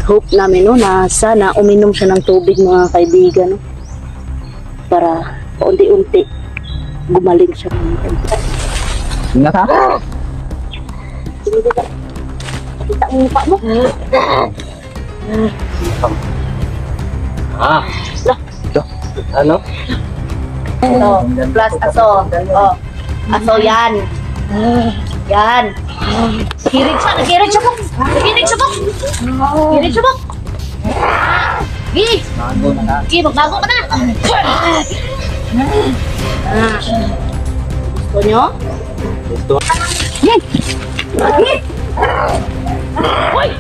Hope namin no, na sana uminom siya ng tubig mga kaibigan no, para paunti-unti gumaling siya mga kaibigan. Ingat ha? Kita ang mukha mo. Ano? Ito, plus aso. Oh, aso yan. Yan. Kirig siya, nakirig siya po. Nakirig siya po. Nakirig siya po. Gi! Gi, magbago ka na. Gusto nyo? Gusto. Yan. Gi! Hoy!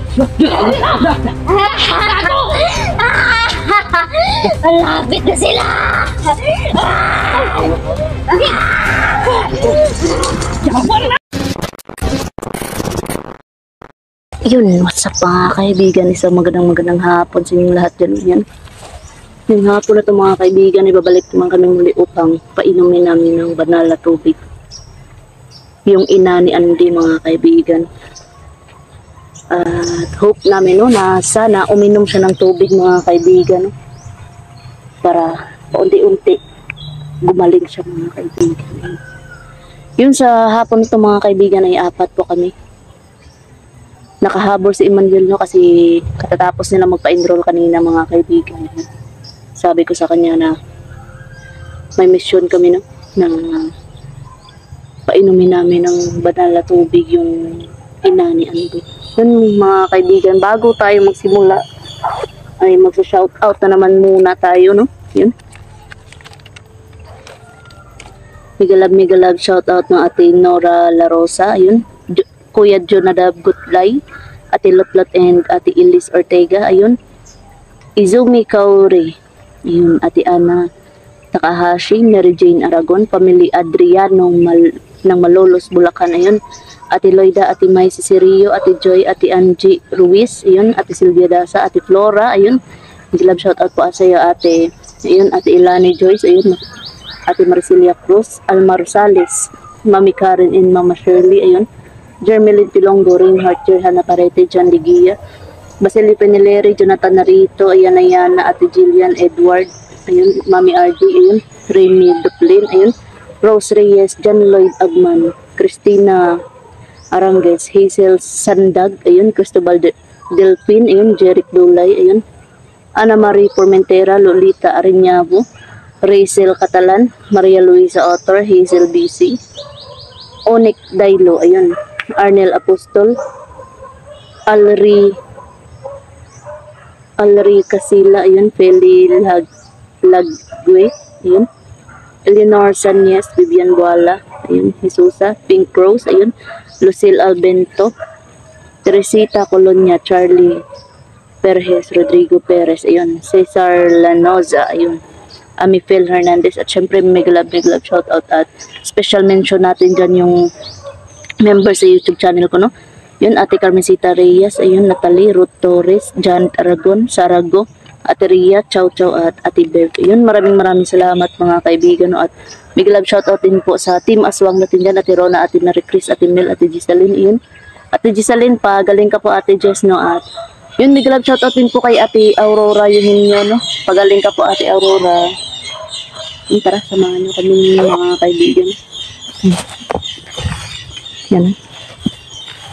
Malapit na sila! Yun, what's up mga kaibigan? Isang magandang hapon sa inyong lahat dyan. Yan. Yung hapon na ito mga kaibigan, ibabalik naman kami muli upang painumin namin ng banal na tubig. Yung ina ni Andy mga kaibigan. At hope namin no, na sana uminom siya ng tubig mga kaibigan. No? Para paunti-unti gumaling siya mga kaibigan. Yun sa hapon nito mga kaibigan ay 4 po kami. Nakahabol si Emmanuel no, kasi katatapos nila magpa-enroll kanina mga kaibigan. Sabi ko sa kanya na may mission kami no, na painumin namin ng banal na tubig yung ina ni Andy. Yun mga kaibigan, bago tayo magsimula ay magsa-shoutout na naman muna tayo no. Yun. Migalab shoutout ng ate Nora La Rosa, ayun. Kuya Jonadab Gutlay, ate Lotlot and ate Ilis Ortega, ayun. Izumi Kauri, ayun, ate Ana Takahashi, Mary Jane Aragon, Pamily Adriano ng Malolos, Bulacan, ayun. Ate Loida, ate May Cicirio, ate Joy, ate Angie Ruiz, ayun. Ate Silvia Dasa, ate Flora, ayun. Migalab shoutout po sa iyo ate, ayun, ate Ilani Joyce, ayun. Ate Marcilia Cruz, Alma Rosales, Mami Karen and Mama Shirley, ayun. Jermelyn Pilongo, Reinhardt, Jerhana Parete, John Ligia, Basili Penileri, Jonathan Narito, ayan, ate Jillian Edward, ayun, Mami RD, ayun, Remy Duplin, ayun, Rose Reyes, John Lloyd Agman, Christina Arangues, Hazel Sandag, ayun, Cristobal Delphin, ayun, Jeric Dulay, ayun, Ana Marie Formentera, Lolita Ariñavo, Rachel Catalan, Maria Luisa Otor, Hazel BC, Onik Dailo, ayun, Arnel Apostol, Alri Casila, ayun, Feli Lagwe, ayun, Eleanor Sanyes, Vivian Buala, ayun, Jesusa, Pink Rose, ayun, Lucille Albento, Teresita Colonia, Charlie Perez, Rodrigo Perez, ayun, Cesar Lanoza, ayun, Amifel Hernandez, at syempre migalab shoutout at special mention natin dyan yung member sa YouTube channel ko no. Yun, ate Carmencita Reyes, ayun, Natalie Ruth Torres, Jan Aragon, Sarago, ate Ria, Chow at ate Bev. Yun, maraming salamat mga kaibigan no, at migalab shoutout din po sa team aswang natin dyan, ate Rona, ate Marie Chris, ate Mel, ate Gisaline, yun. Ate Gisaline, pagaling ka po ate Jess no, at yun, migalab shoutout din po kay ate Aurora Eugenio no, pagaling ka po ate Aurora. Yun, tara, samahan nyo kami mga kaibigan. Yan.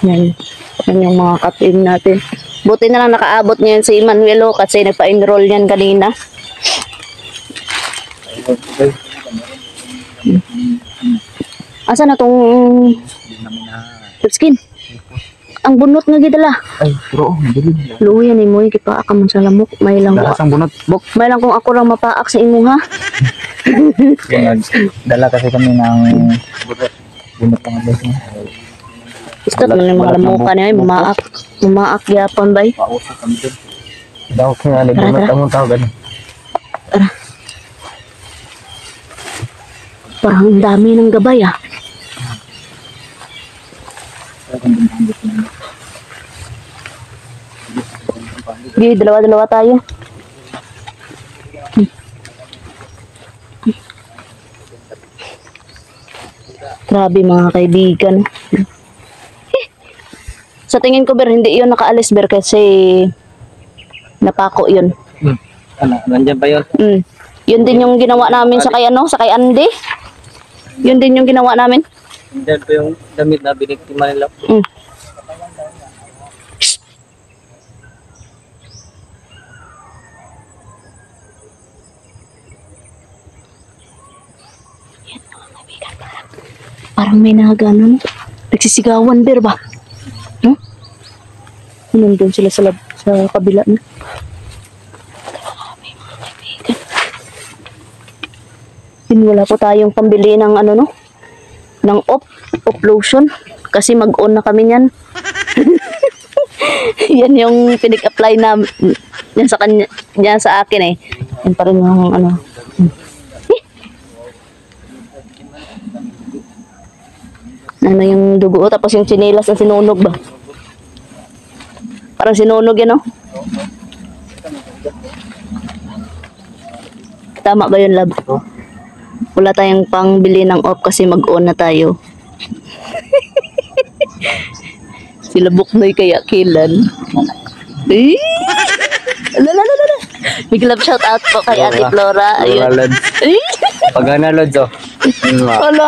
Yan yung mga ka-team natin. Buti na lang nakaabot ngayon si Emmanuel kasi nagpa-enroll yan kanina. Asa na tong skin? Ang bunot nga gidala. Ay, bro, mabilin. Luya ni mo, ikipaak ka man sa lamok. May lang Dala sang bunot. Bok. May lang kung ako lang mapaak sa imo ha. Dala kasi kami ng bunot ng abos mo. Gusto mo yung mga lamukan niya, mamaak yapon bay. Pausap kami dun. Daw kaya ni bunot ang tao gani. Tara. Parang ang dami ng gabay ah. Di, dalawa tayo. Grabe mga kaibigan. Sa tingin ko, Ber, hindi yun nakaalis, Ber, kasi napako yun. Ano, nandyan ba yun? Yun din yung ginawa namin sa kay ano, sa kay Andy. Yun din yung ginawa namin. Nandyan pa yung damit na biniktima nila. Parang may nagano, nagsisigawan, Ber, ba? Nandun sila sa kabila na. Wala po tayong pambili ng ano, no? Ng op lotion. Kasi mag-on na kami niyan. Yan yung pinik-apply na yan sa kanya, yan sa akin eh. Yan pa rin yung ano. Ano yung dugo, tapos yung tsinelas na sinunog ba? Parang sinunog yan, no? Tama ba yun, love? Wala tayong pangbili ng off kasi mag-on na tayo. Sila Buknoy kaya kilan. Eh! Lalalala. Big love shout out po kay Ate Flora. Ayun. Lods. Eh! Pagana, Lods, oh. Wala.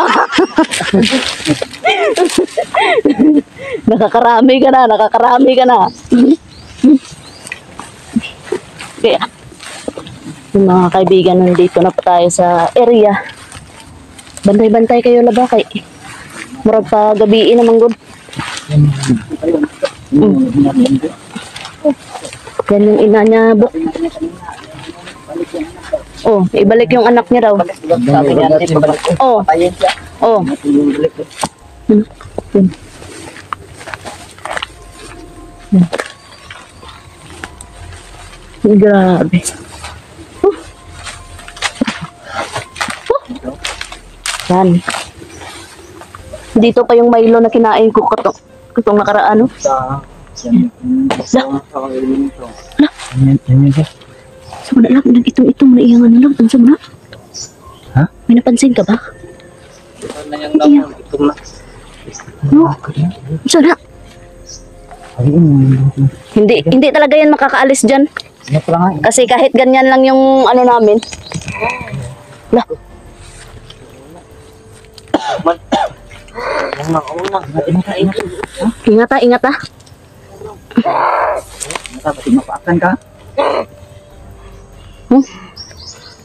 Nakakarami ka na. Kaya, yung mga kaibigan, nandito na po tayo sa area. Bantay-bantay kayo laba kay. Murag pa gabiin naman good. Yan yung ina niya, Buk. Oh, ibalik yung anak niya raw. Sabi niya, Oh. Oh. Grabe. Yan. Dito pa yung Milo na kinain ko katong nakaraan, no? Saan na lang, nag-itong-itong na iyang ano lang, tansa mo na. Ha? May napansin ka ba? No? Saan na? Hindi talaga yan makakaalis dyan. Kasi kahit ganyan lang yung ano namin. Lah. Ingat ha. Mapakan ka?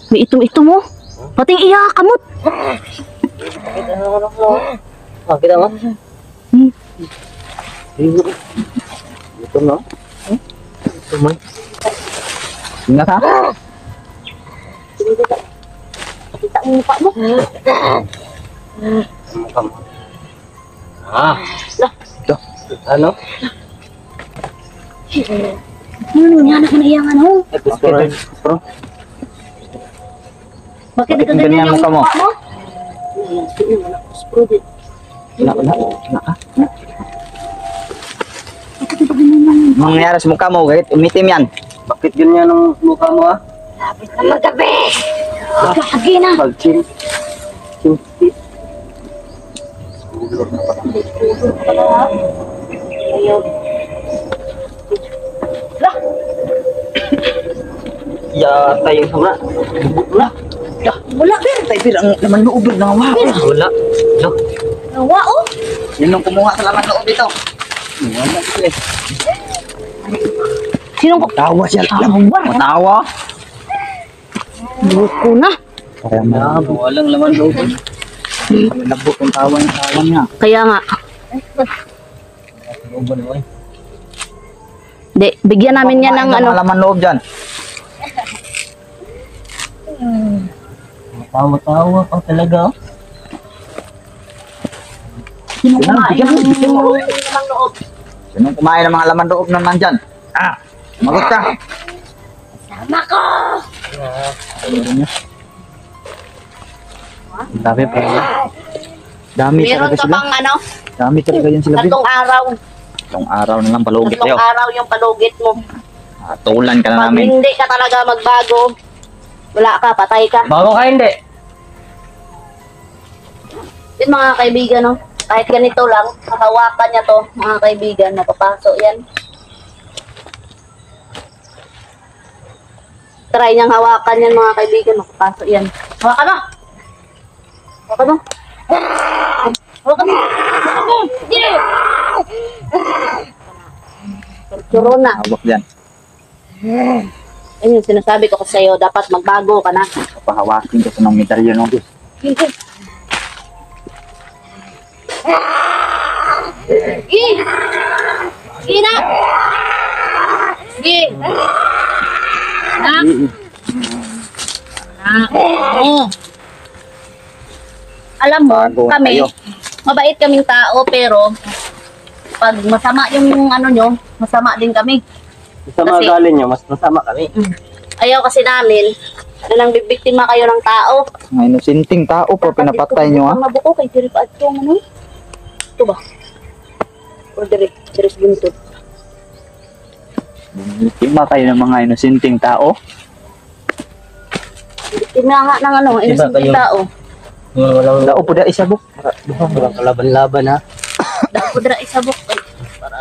May itom-itom mo. Pating iya kamot. Kita mo? Ito no? Ito mo? Ingat ha? Kita ang mukha mo. Mukha mo. Ito. Ano? Ano niya anak na iyang ano? Bro. Bakit Bakit nagkaganyan ganyan yung mukha mo? mukha mo? Anong nangyari sa mukha mo? Kahit umitim yan. Bakit ganyan ang mukha mo ha? Lapit na magabi. Gagi na. Mag-chill. Ya, tayo sama. Wala. Wala, Ber. Tayo bilang laman loob na wala. Wala. No. Nawa, oh. Yan ang kumuha sa laman loob dito. Wala sila. Sinong Tawa siya. Matawa. buko na? Kaya walang laman loob. Labot ang tawa niya. Kaya nga. De, bigyan namin yan ng ano. Laman loob dyan. Tawa-tawa pa talaga. Sinong kumain bigyan mo, ng bigyan mo. laman loob? Sinong kumain ng mga laman loob naman dyan? Magot ka. Sama ko. Dami pa. Dami Meron talaga ka sila. pang ano, Dami talaga yan sila. tatlong araw. Itong araw na lang palugit Tatlong tayo. araw yung palugit mo. Tulan ka na Pag namin. hindi ka talaga magbago, wala ka, patay ka. Bago ka hindi. Yun mga kaibigan, no? Kahit ganito lang, hawakan niya to, mga kaibigan, mapapasok yan. Try niyang hawakan yan, mga kaibigan, mapapasok yan. Hawakan mo! Hawakan mo! Hawakan mo! Hawakan mo! Corona. Hawak dyan. Ayun yung sinasabi ko sa iyo, dapat magbago ka na. Pahawakin ko sa ng medalyo no. Sige na! Sige! Alam mo, Bago kami, kayo. mabait kaming tao, pero pag masama yung ano nyo, masama din kami. Sa mga Kasi- galing nyo, mas masama kami. Ayaw kasi namin na nang bibiktima kayo ng tao. Mga inusinting tao pa pinapatay nyo ha. Ang mabuko kay Dirip at yung ano. Ito ba? O Dirip Buntod. Biktima kayo ng mga inusinting tao. Biktima nga ng ano, inosenteng tao. Walang dao po da isabok. Walang kalaban-laban ha. Dako dra isabok. Ay, para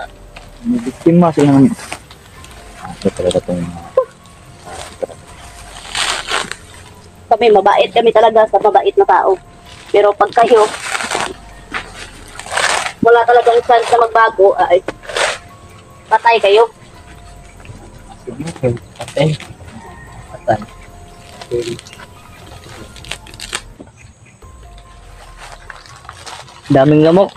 May biktima sila ng... Ito talaga itong... kami mabait kami talaga sa mabait na tao. Pero pag kayo wala talagang chance na magbago, ay patay kayo. Patay. Patay. Daming lamok.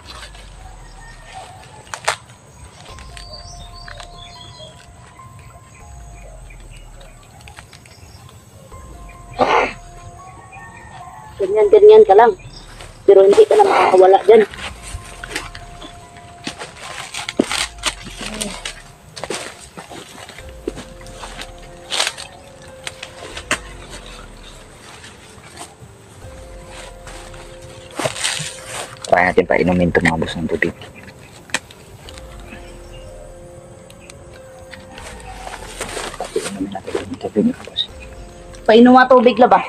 Ganyan ka lang. Pero hindi ka na makakawala dyan. Try natin pa inumin ito mga boss ng tubig. Inumin natin yung tubig mga boss. Painom nga tubig la ba?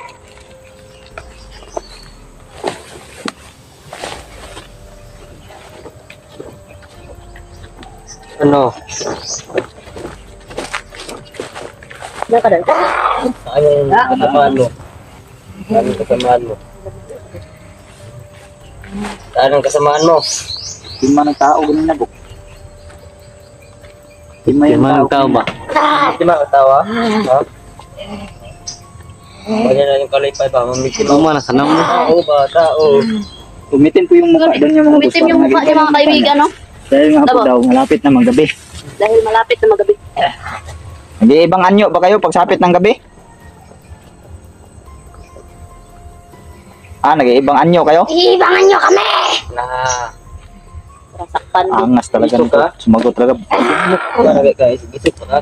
Ano? Nakadal ka? Anong kasamaan mo? Anong kasamaan mo? Anong kasamaan mo? Tima ng tao, ganun na buk. Tima ng tao ba? Tima ng tao ha? Kanya na yung kalipay ba? Mamitin mo. Nasanaw mo. Tao ba? Tao. Umitin po yung mukha doon yung mga boss. Umitim yung mukha niya mga kaibigan, no? Dahil nga po Tama. daw, malapit na magabi. Dahil malapit na magabi. Nag-iibang anyo ba kayo pagsapit ng gabi? Nag-iibang anyo kayo? Iibangan nyo kami! Na Rasakpan din. angas talaga nito. Sumagot talaga. Talaga guys, gisip ka.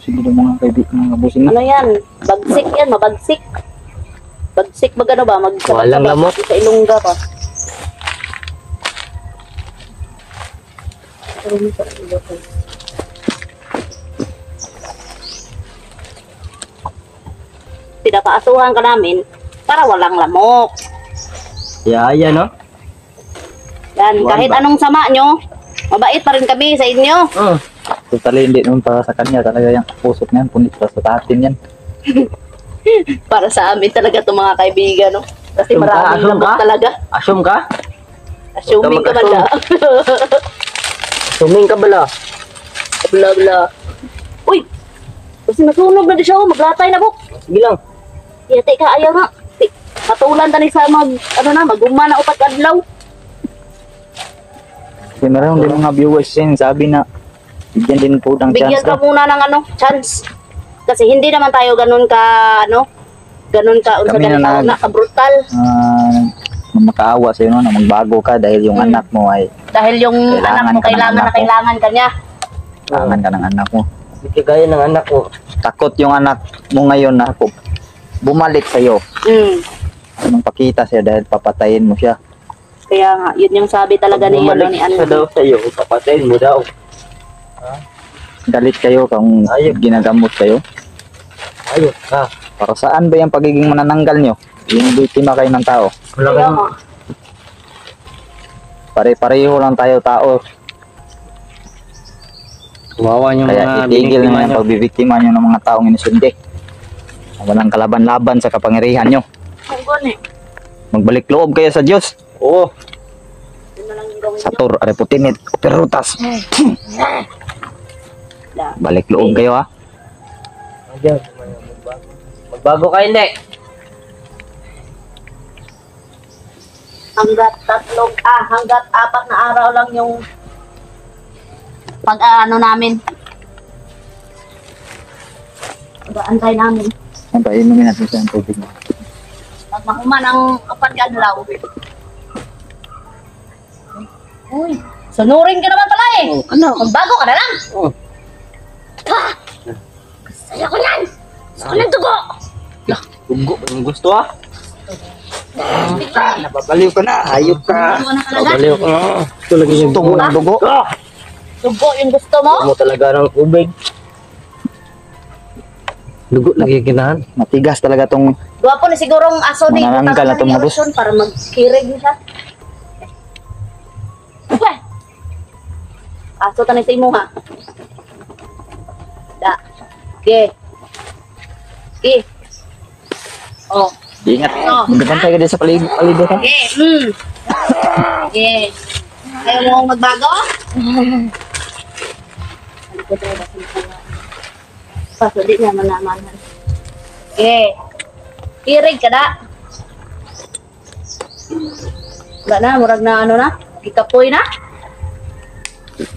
Siguro mga kaibigan, mga busing na. Ano yan? Bagsik yan, mabagsik. Bagsik ba gano ba? Walang lamok. Sa ilongga pa. Pinapaasuhan ka namin para walang lamok. Yan, no? Yan, Buwan kahit ba? anong sama nyo, mabait pa rin kami sa inyo. Totally hindi naman para sa kanya. Talaga yung pusot niyan, punit para sa atin yan. Para sa amin talaga itong mga kaibigan, no? Kasi Assume ka, maraming assume lamok ka? talaga. Assume ka? Assuming ka man mag-assume. na. Assuming ka bala? Bla bla. Uy! Kasi nasunog na di siya, oh. Maglatay na po. Sige lang. Yate ka, ayaw nga. Matulan tani sa maguma na upat adlaw. Kasi meron din mga viewers din sabi na bigyan din po ng Bigyan chance ka daw. muna ng chance. Kasi hindi naman tayo ganun ka, ganun ka, unsa Kami na ganun nag- ka brutal. Na makaawa sa'yo no, na magbago ka dahil yung anak mo ay Dahil yung Kailangan anak mo, ka ng kailangan anak na mo. kailangan ka niya. kailangan ka ng anak mo. Hindi kaya ng anak ko. Takot yung anak mo ngayon na bumalik sa'yo. Anong pakita siya dahil papatayin mo siya. Kaya nga, yun yung sabi talaga ni, Bumalik ni siya daw ano. sa iyo, papatayin mo daw. Galit kayo kung Ayun. ginagamot kayo. Ayos ka. Para saan ba yung pagiging manananggal nyo? Yung biktima kayo ng tao. Wala ka. Pare-pareho lang tayo tao. Kumawa yung Kaya mga itigil biniktima na yung nyo. pagbibiktima nyo ng mga taong inusundi. Walang kalaban-laban sa kapangyarihan nyo. Ang gani. Magbalik loob kayo sa Diyos. Oo. Yun na lang yung gawin nyo. Sator, Areputinit, Perutas. Balik loob kayo ha. Ayan. Magbago ka hindi. Hanggat 4 na araw lang yung pag-ano namin. Pag-aantay namin. Antayin mo natin sa tubig mo. Pag mahuman ang pagkadlaw. Uy, sunurin ka naman pala eh. Ano? Magbago ka na lang. Saya ko yan! Gusto ko ng dugo! Dugo. Ang gusto ah. Napapaliw ka na. Hayop ka. Dugo na talaga. Napapaliw ka na. Ito lagi yung Gusto mo ng dugo? Dugo yung gusto mo. Gusto mo talaga ng ubig. Dugo lagi kinahan. Matigas talaga tong Gwapo na sigurong aso ni Manananggal na itong mga boss. para magkirig niya siya. Uwe! Aso tanay sa imo ha. Da. Ge. Ge. Oh. ingat. Oh. Magpantay ka din sa paligid ha. Ge. Ge. Ayaw mo akong magbago? Paso di niya manamanan. Ge. Kirig ka na. Wala na, murag na ano na. Kikapoy na.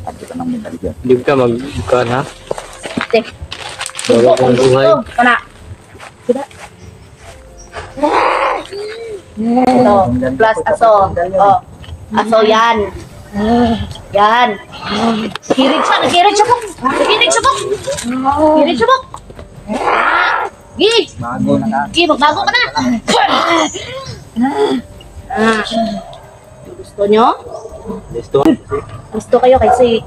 Ate ka nang minalagyan. Hindi ka magbukan ha. Te. Bawa kong buhay. Kana. Sida. Ito, plus aso. Oh. Aso yan. Yan. Kirig siya, nakirig siya po. Nakirig siya po. Kirig siya po. Gi. Bago na na. Gi, magbago ka na. Ah. Gusto nyo? Gusto. Gusto kayo kasi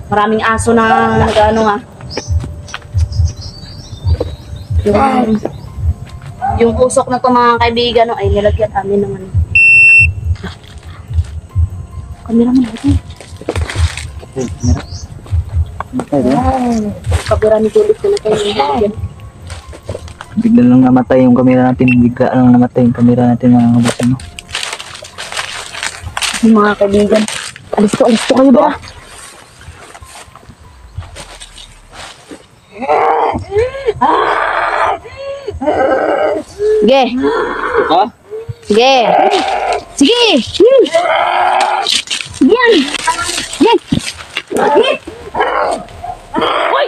maraming aso na nag-ano ha. Yung usok na to mga kaibigan no, ay nilagyan amin naman. Kamera mo natin. Kabura ni Juliet na kayo nilagyan. Bigla lang namatay yung kamera natin. Bigla lang namatay yung kamera natin mga boss. Ano? Yung mga kaibigan. Alis to kayo ba? Sige. Ha? Sige. Sige. Yan. Yan. Sige. Hoy!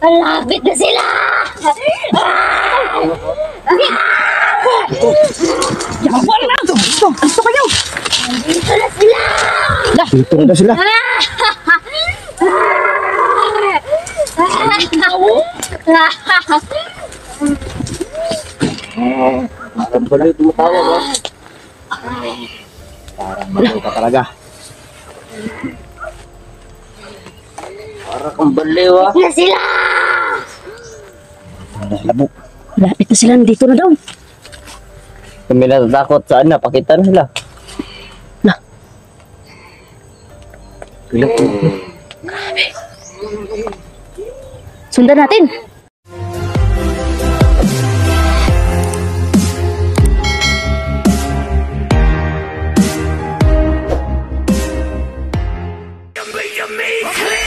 Malapit na sila! Wala na! Gusto kayo! Dito na sila! Dito na sila. Ang baliw tumatawa ba? Parang magaw ka talaga. Para kang baliw ah. Na sila! Labo. Lapit na sila, dito na daw. Kami natatakot saan na. Pakita na sila. Ilang Sundan natin. Yummy, yummy,